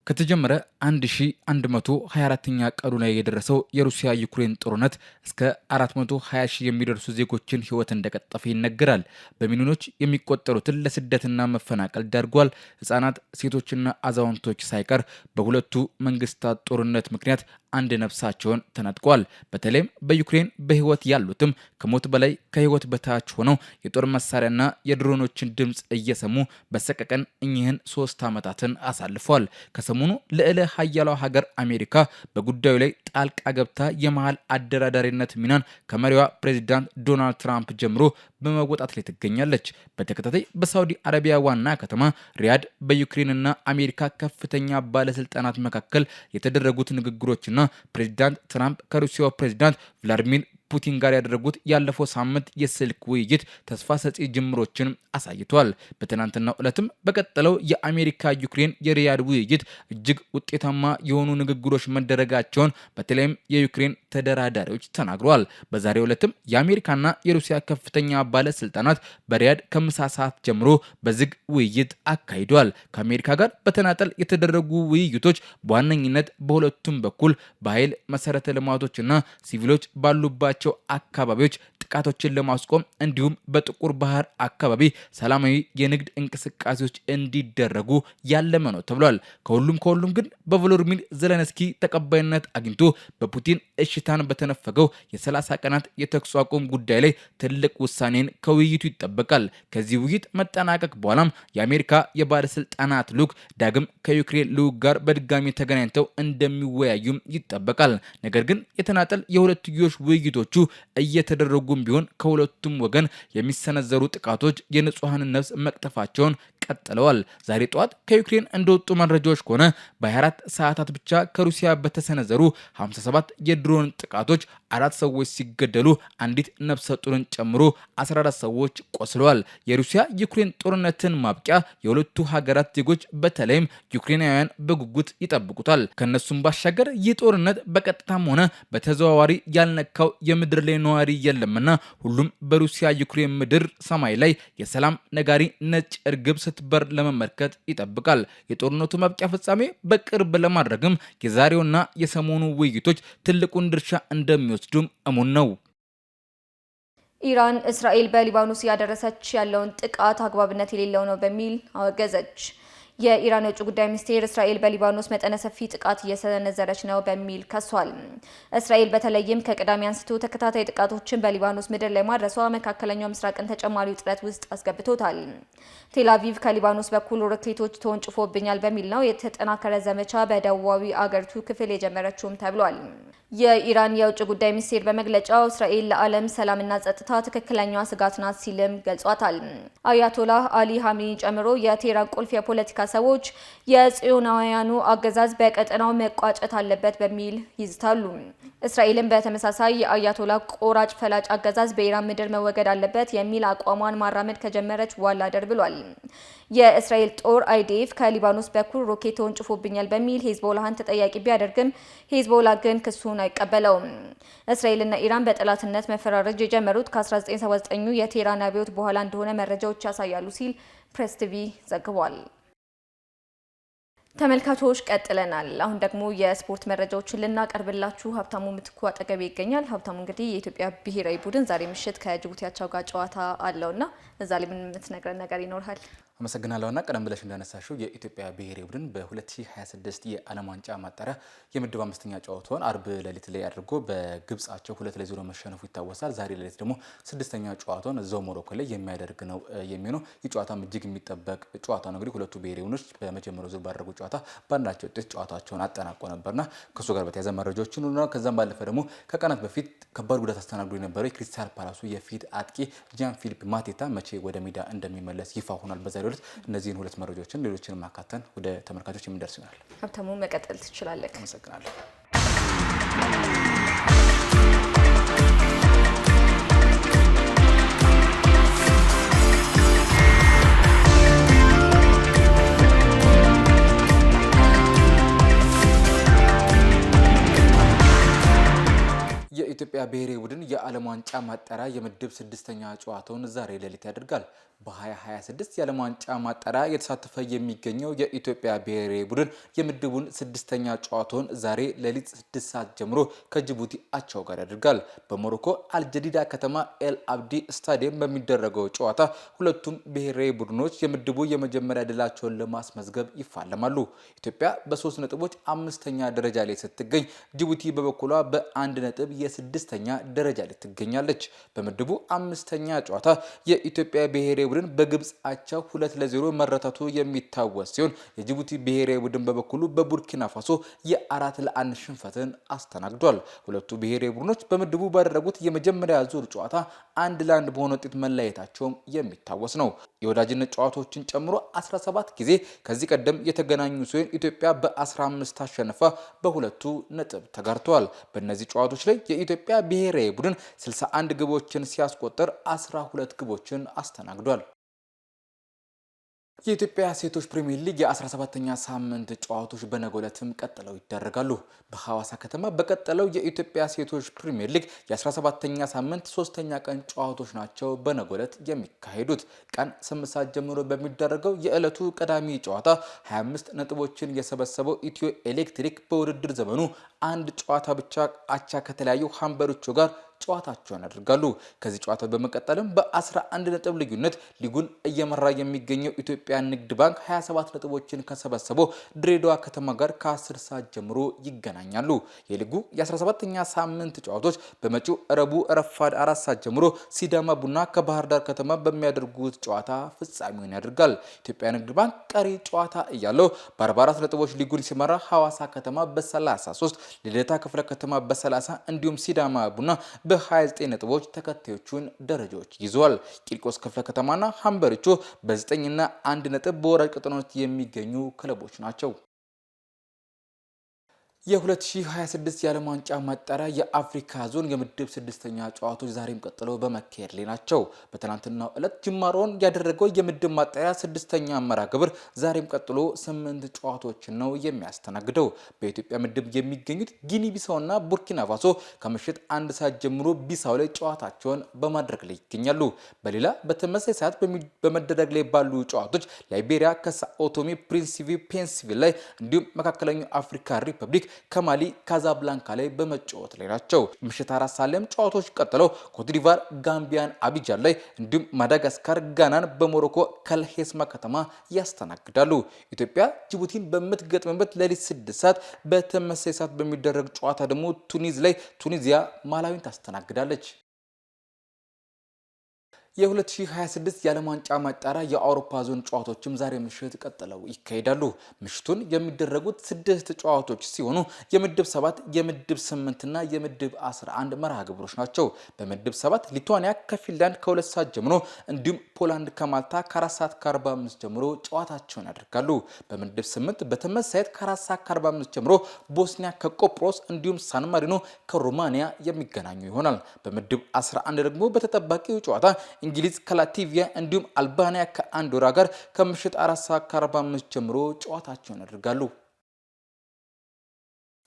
ከተጀመረ 1124ኛ ቀኑ ላይ የደረሰው የሩሲያ ዩክሬን ጦርነት እስከ 420 ሺህ የሚደርሱ ዜጎችን ሕይወት እንደቀጠፈ ይነገራል። በሚሊዮኖች የሚቆጠሩትን ለስደትና መፈናቀል ዳርጓል። ሕፃናት፣ ሴቶችና አዛውንቶች ሳይቀር በሁለቱ መንግስታት ጦርነት ምክንያት አንድ ነፍሳቸውን ተነጥቋል። በተለይም በዩክሬን በህይወት ያሉትም ከሞት በላይ ከህይወት በታች ሆነው የጦር መሳሪያና የድሮኖችን ድምፅ እየሰሙ በሰቀቀን እኚህን 3 ዓመታትን አሳልፈዋል። ከሰሞኑ ልዕለ ሀያሏ ሀገር አሜሪካ በጉዳዩ ላይ ጣልቃ ገብታ የመሃል አደራዳሪነት ሚናን ከመሪዋ ፕሬዚዳንት ዶናልድ ትራምፕ ጀምሮ በመወጣት ላይ ትገኛለች። በተከታታይ በሳውዲ አረቢያ ዋና ከተማ ሪያድ በዩክሬንና አሜሪካ ከፍተኛ ባለስልጣናት መካከል የተደረጉት ንግግሮችና ፕሬዚዳንት ትራምፕ ከሩሲያው ፕሬዚዳንት ቭላዲሚር ፑቲን ጋር ያደረጉት ያለፈው ሳምንት የስልክ ውይይት ተስፋ ሰጪ ጅምሮችን አሳይቷል። በትናንትናው ዕለትም በቀጠለው የአሜሪካ ዩክሬን የሪያድ ውይይት እጅግ ውጤታማ የሆኑ ንግግሮች መደረጋቸውን በተለይም የዩክሬን ተደራዳሪዎች ተናግረዋል። በዛሬው ዕለትም የአሜሪካና የሩሲያ ከፍተኛ ባለስልጣናት በሪያድ ከምሳ ሰዓት ጀምሮ በዝግ ውይይት አካሂደዋል። ከአሜሪካ ጋር በተናጠል የተደረጉ ውይይቶች በዋነኝነት በሁለቱም በኩል በኃይል መሰረተ ልማቶችና ሲቪሎች ባሉባቸው አካባቢዎች ጥቃቶችን ለማስቆም እንዲሁም በጥቁር ባህር አካባቢ ሰላማዊ የንግድ እንቅስቃሴዎች እንዲደረጉ ያለመ ነው ተብሏል። ከሁሉም ግን በቮሎዲሚር ዘለንስኪ ተቀባይነት አግኝቶ በፑቲን እሽታን በተነፈገው የ30 ቀናት የተኩስ አቁም ጉዳይ ላይ ትልቅ ውሳኔን ከውይይቱ ይጠበቃል። ከዚህ ውይይት መጠናቀቅ በኋላም የአሜሪካ የባለስልጣናት ልዑክ ዳግም ከዩክሬን ልዑክ ጋር በድጋሚ ተገናኝተው እንደሚወያዩም ይጠበቃል። ነገር ግን የተናጠል የሁለትዮሽ ውይይቶቹ እየተደረጉም ቢሆን ከሁለቱም ወገን የሚሰነዘሩ ጥቃቶች የንጹሃንን ነፍስ መቅጠፋቸውን ቀጥለዋል። ዛሬ ጠዋት ከዩክሬን እንደወጡ መረጃዎች ከሆነ በ24 ሰዓታት ብቻ ከሩሲያ በተሰነዘሩ 57 የድሮን ጥቃቶች 4 ሰዎች ሲገደሉ አንዲት ነፍሰ ጡርን ጨምሮ 14 ሰዎች ቆስለዋል። የሩሲያ ዩክሬን ጦርነትን ማብቂያ የሁለቱ ሀገራት ዜጎች በተለይም ዩክሬናውያን በጉጉት ይጠብቁታል። ከነሱም ባሻገር ይህ ጦርነት በቀጥታም ሆነ በተዘዋዋሪ ያልነካው የምድር ላይ ነዋሪ የለምና ሁሉም በሩሲያ ዩክሬን ምድር ሰማይ ላይ የሰላም ነጋሪ ነጭ እርግብ ስትበር ለመመልከት ይጠብቃል። የጦርነቱ ማብቂያ ፍጻሜ በቅርብ ለማድረግም የዛሬውና የሰሞኑ ውይይቶች ትልቁን ድርሻ እንደሚወስዱም እሙን ነው። ኢራን እስራኤል በሊባኖስ ያደረሰች ያለውን ጥቃት አግባብነት የሌለው ነው በሚል አወገዘች። የኢራን የውጭ ጉዳይ ሚኒስቴር እስራኤል በሊባኖስ መጠነ ሰፊ ጥቃት እየሰነዘረች ነው በሚል ከሷል። እስራኤል በተለይም ከቅዳሜ አንስቶ ተከታታይ ጥቃቶችን በሊባኖስ ምድር ላይ ማድረሷ መካከለኛው ምስራቅን ተጨማሪ ውጥረት ውስጥ አስገብቶታል። ቴል አቪቭ ከሊባኖስ በኩል ሮኬቶች ተወንጭፎብኛል በሚል ነው የተጠናከረ ዘመቻ በደቡባዊ አገሪቱ ክፍል የጀመረችውም ተብሏል። የኢራን የውጭ ጉዳይ ሚኒስቴር በመግለጫው እስራኤል ለዓለም ሰላምና ጸጥታ ትክክለኛዋ ስጋት ናት ሲልም ገልጿታል። አያቶላህ አሊ ሀሚኒ ጨምሮ የቴህራን ቁልፍ የፖለቲካ ሰዎች የጽዮናውያኑ አገዛዝ በቀጠናው መቋጨት አለበት በሚል ይዝታሉ። እስራኤልም በተመሳሳይ የአያቶላ ቆራጭ ፈላጭ አገዛዝ በኢራን ምድር መወገድ አለበት የሚል አቋሟን ማራመድ ከጀመረች ዋላ ደር ብሏል። የእስራኤል ጦር አይዲኤፍ ከሊባኖስ በኩል ሮኬት ተወንጭፎብኛል በሚል ሄዝቦላህን ተጠያቂ ቢያደርግም ሄዝቦላ ግን ክሱን አይቀበለውም። እስራኤልና ኢራን በጠላትነት መፈራረጅ የጀመሩት ከ1979 የቴህራን አብዮት በኋላ እንደሆነ መረጃዎች ያሳያሉ ሲል ፕሬስ ቲቪ ዘግቧል። ተመልካቾች ቀጥለናል። አሁን ደግሞ የስፖርት መረጃዎችን ልናቀርብላችሁ ሀብታሙ ምትኩ አጠገቤ ይገኛል። ሀብታሙ እንግዲህ የኢትዮጵያ ብሔራዊ ቡድን ዛሬ ምሽት ከጅቡቲ አቻው ጋር ጨዋታ አለውና እዛ ላይ ምን የምትነግረን ነገር ይኖርሃል? አመሰግናለሁና ቀደም ብለሽ እንዳነሳሽው የኢትዮጵያ ብሔራዊ ቡድን በ2026 የዓለም ዋንጫ ማጣሪያ የምድብ 5ኛ ጨዋታውን አርብ ሌሊት ላይ አድርጎ በግብጻቸው 2-0 መሸነፉ ይታወሳል። ዛሬ ሌሊት ደግሞ 6ኛ ጨዋታውን እዛው ሞሮኮ ላይ የሚያደርግ ነው የሚሆነው። ይህ ጨዋታም እጅግ የሚጠበቅ ጨዋታ ነው። እንግዲህ ሁለቱ ብሔራዊ ቡድኖች በመጀመሪያው ዙር ባደረጉ ጨዋታ ባንዳቸው ውጤት ጨዋታቸውን አጠናቆ ነበርና ከሱ ጋር በተያያዘ መረጃዎችን ነው። ከዛም ባለፈ ደግሞ ከቀናት በፊት ከባድ ጉዳት አስተናግዶ የነበረው የክሪስታል ፓላሱ የፊት አጥቂ ጃን ፊሊፕ ማቴታ መቼ ወደ ሜዳ እንደሚመለስ ይፋ ሆኗል። በዛሬው ዕለት እነዚህን ሁለት መረጃዎችን ሌሎችንም አካተን ወደ ተመልካቾች የምንደርስ ይሆናል። ሀብታሙ መቀጠል ትችላለህ። አመሰግናለሁ። የኢትዮጵያ ብሔራዊ ቡድን የዓለም ዋንጫ ማጣሪያ የምድብ 6ኛ ጨዋታውን ዛሬ ሌሊት ያደርጋል። በ2026 የዓለም ዋንጫ ማጣሪያ የተሳተፈ የሚገኘው የኢትዮጵያ ብሔራዊ ቡድን የምድቡን 6ኛ ጨዋታውን ዛሬ ሌሊት 6 ሰዓት ጀምሮ ከጅቡቲ አቻው ጋር ያደርጋል። በሞሮኮ አልጀዲዳ ከተማ ኤል አብዲ ስታዲየም በሚደረገው ጨዋታ ሁለቱም ብሔራዊ ቡድኖች የምድቡ የመጀመሪያ ድላቸውን ለማስመዝገብ ይፋለማሉ። ኢትዮጵያ በ3 ነጥቦች 5ኛ ደረጃ ላይ ስትገኝ፣ ጅቡቲ በበኩሏ በ1 ነጥብ የ6ኛ ደረጃ ላይ ትገኛለች። በምድቡ 5ኛ ጨዋታ የኢትዮጵያ ብሔራዊ ቡድን በግብጽ አቻ 2-0 መረታቱ የሚታወስ ሲሆን የጅቡቲ ብሔራዊ ቡድን በበኩሉ በቡርኪና ፋሶ የ4-1 ሽንፈትን አስተናግዷል። ሁለቱ ብሔራዊ ቡድኖች በምድቡ ባደረጉት የመጀመሪያ ዙር ጨዋታ 1-1 በሆነ ውጤት መለያየታቸውም የሚታወስ ነው። የወዳጅነት ጨዋታዎችን ጨምሮ 17 ጊዜ ከዚህ ቀደም የተገናኙ ሲሆን ኢትዮጵያ በ15 አሸንፋ በሁለቱ ነጥብ ተጋርተዋል። በእነዚህ ጨዋታዎች ላይ የኢትዮጵያ ብሔራዊ ቡድን 61 ግቦችን ሲያስቆጥር 12 ግቦችን አስተናግዷል። የኢትዮጵያ ሴቶች ፕሪሚየር ሊግ የ17ኛ ሳምንት ጨዋታዎች በነገው ዕለትም ቀጥለው ይደረጋሉ። በሐዋሳ ከተማ በቀጠለው የኢትዮጵያ ሴቶች ፕሪሚየር ሊግ የ17ኛ ሳምንት 3ኛ ቀን ጨዋታዎች ናቸው በነገው ዕለት የሚካሄዱት። ቀን 8 ሰዓት ጀምሮ በሚደረገው የዕለቱ ቀዳሚ ጨዋታ 25 ነጥቦችን የሰበሰበው ኢትዮ ኤሌክትሪክ በውድድር ዘመኑ አንድ ጨዋታ ብቻ አቻ ከተለያዩ ሀምበሪቾ ጋር ጨዋታቸውን ያደርጋሉ። ከዚህ ጨዋታ በመቀጠልም በ11 ነጥብ ልዩነት ሊጉን እየመራ የሚገኘው ኢትዮጵያ ንግድ ባንክ 27 ነጥቦችን ከሰበሰበው ድሬዳዋ ከተማ ጋር ከ10 ሰዓት ጀምሮ ይገናኛሉ። የሊጉ የ17ኛ ሳምንት ጨዋታዎች በመጪው ረቡዕ ረፋድ 4 ሰዓት ጀምሮ ሲዳማ ቡና ከባህር ዳር ከተማ በሚያደርጉት ጨዋታ ፍጻሜውን ያደርጋል። ኢትዮጵያ ንግድ ባንክ ቀሪ ጨዋታ እያለው በ44 ነጥቦች ሊጉን ሲመራ ሐዋሳ ከተማ በ33፣ ልደታ ክፍለ ከተማ በ30 እንዲሁም ሲዳማ ቡና በ29 ነጥቦች ተከታዮቹን ደረጃዎች ይዟል። ቂርቆስ ክፍለ ከተማና ሀምበሪቾ በ9 እና 1 ነጥብ በወራጅ ቀጠናዎች የሚገኙ ክለቦች ናቸው። የ2026 የዓለም ዋንጫ ማጣሪያ የአፍሪካ ዞን የምድብ 6ኛ ጨዋታዎች ዛሬም ቀጥለው በመካሄድ ላይ ናቸው። በትናንትናው ዕለት ጅማሮውን ያደረገው የምድብ ማጣሪያ 6ኛ መርሃ ግብር ዛሬም ቀጥሎ 8 ጨዋታዎችን ነው የሚያስተናግደው። በኢትዮጵያ ምድብ የሚገኙት ጊኒ ቢሳውና ቡርኪና ፋሶ ከምሽት 1 ሰዓት ጀምሮ ቢሳው ላይ ጨዋታቸውን በማድረግ ላይ ይገኛሉ። በሌላ በተመሳሳይ ሰዓት በመደረግ ላይ ባሉ ጨዋታዎች ላይቤሪያ ከሳኦ ቶሜ ፕሪንሲፒ ፔንሲቪል ላይ እንዲሁም መካከለኛው አፍሪካ ሪፐብሊክ ከማሊ ካዛብላንካ ላይ በመጫወት ላይ ናቸው። ምሽት 4 ሰዓት ላይም ጨዋታዎች ቀጥለው ኮትዲቫር ጋምቢያን አቢጃን ላይ እንዲሁም ማዳጋስካር ጋናን በሞሮኮ ከልሄስማ ከተማ ያስተናግዳሉ። ኢትዮጵያ ጅቡቲን በምትገጥምበት ሌሊት 6 ሰዓት በተመሳሳይ ሰዓት በሚደረግ ጨዋታ ደግሞ ቱኒዝ ላይ ቱኒዚያ ማላዊን ታስተናግዳለች። የ2026 የዓለም ዋንጫ ማጣሪያ የአውሮፓ ዞን ጨዋታዎችም ዛሬ ምሽት ቀጥለው ይካሄዳሉ። ምሽቱን የሚደረጉት 6 ጨዋታዎች ሲሆኑ የምድብ 7፣ የምድብ 8 እና የምድብ 11 መርሃ ግብሮች ናቸው። በምድብ 7 ሊቱዋኒያ ከፊንላንድ ከ2 ሰዓት ጀምሮ እንዲሁም ፖላንድ ከማልታ ከ4 ሰዓት ከ45 ጀምሮ ጨዋታቸውን ያደርጋሉ። በምድብ 8 በተመሳሳይ ከ4 ሰዓት ከ45 ጀምሮ ቦስኒያ ከቆጵሮስ እንዲሁም ሳን ማሪኖ ከሮማኒያ የሚገናኙ ይሆናል። በምድብ 11 ደግሞ በተጠባቂው ጨዋታ እንግሊዝ ከላቲቪያ እንዲሁም አልባኒያ ከአንዶራ ጋር ከምሽት 4 ሰዓት ከ45 ጀምሮ ጨዋታቸውን ያደርጋሉ።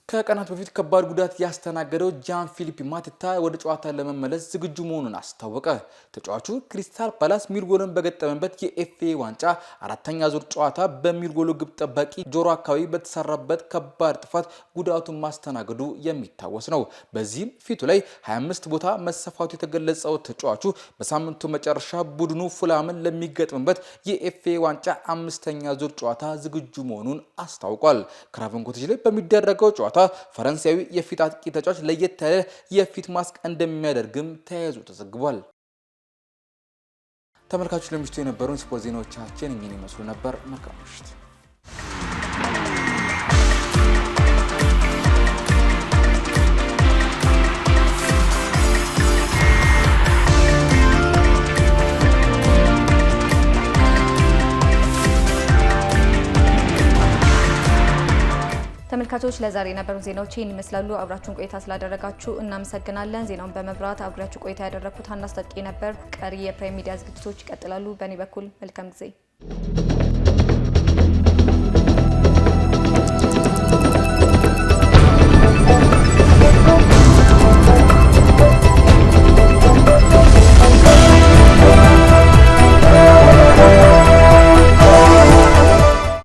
ከቀናት በፊት ከባድ ጉዳት ያስተናገደው ጃን ፊሊፕ ማቲታ ወደ ጨዋታ ለመመለስ ዝግጁ መሆኑን አስታወቀ። ተጫዋቹ ክሪስታል ፓላስ ሚርጎልን በገጠመበት የኤፍኤ ዋንጫ 4ኛ ዙር ጨዋታ በሚርጎሉ ግብ ጠባቂ ጆሮ አካባቢ በተሰራበት ከባድ ጥፋት ጉዳቱን ማስተናገዱ የሚታወስ ነው። በዚህም ፊቱ ላይ 25 ቦታ መሰፋቱ የተገለጸው ተጫዋቹ በሳምንቱ መጨረሻ ቡድኑ ፉላምን ለሚገጥምበት የኤፍኤ ዋንጫ 5ኛ ዙር ጨዋታ ዝግጁ መሆኑን አስታውቋል። ክራቨን ኮቴጅ ላይ በሚደረገው ጨዋታ ፈረንሳዊ የፊት አጥቂ ተጫዋች ለየት ያለ የፊት ማስክ እንደሚያደርግም ተያይዞ ተዘግቧል። ተመልካቾች ለምሽቱ የነበሩን ስፖርት ዜናዎቻችን እኚህን ይመስሉ ነበር። መልካም ምሽት። ተመልካቾች ለዛሬ የነበሩን ዜናዎች ይህን ይመስላሉ። አብራችሁን ቆይታ ስላደረጋችሁ እናመሰግናለን። ዜናውን በመብራት አብራችሁ ቆይታ ያደረኩት ሀና አስታጥቄ ነበር። ቀሪ የፕራይም ሚዲያ ዝግጅቶች ይቀጥላሉ። በእኔ በኩል መልካም ጊዜ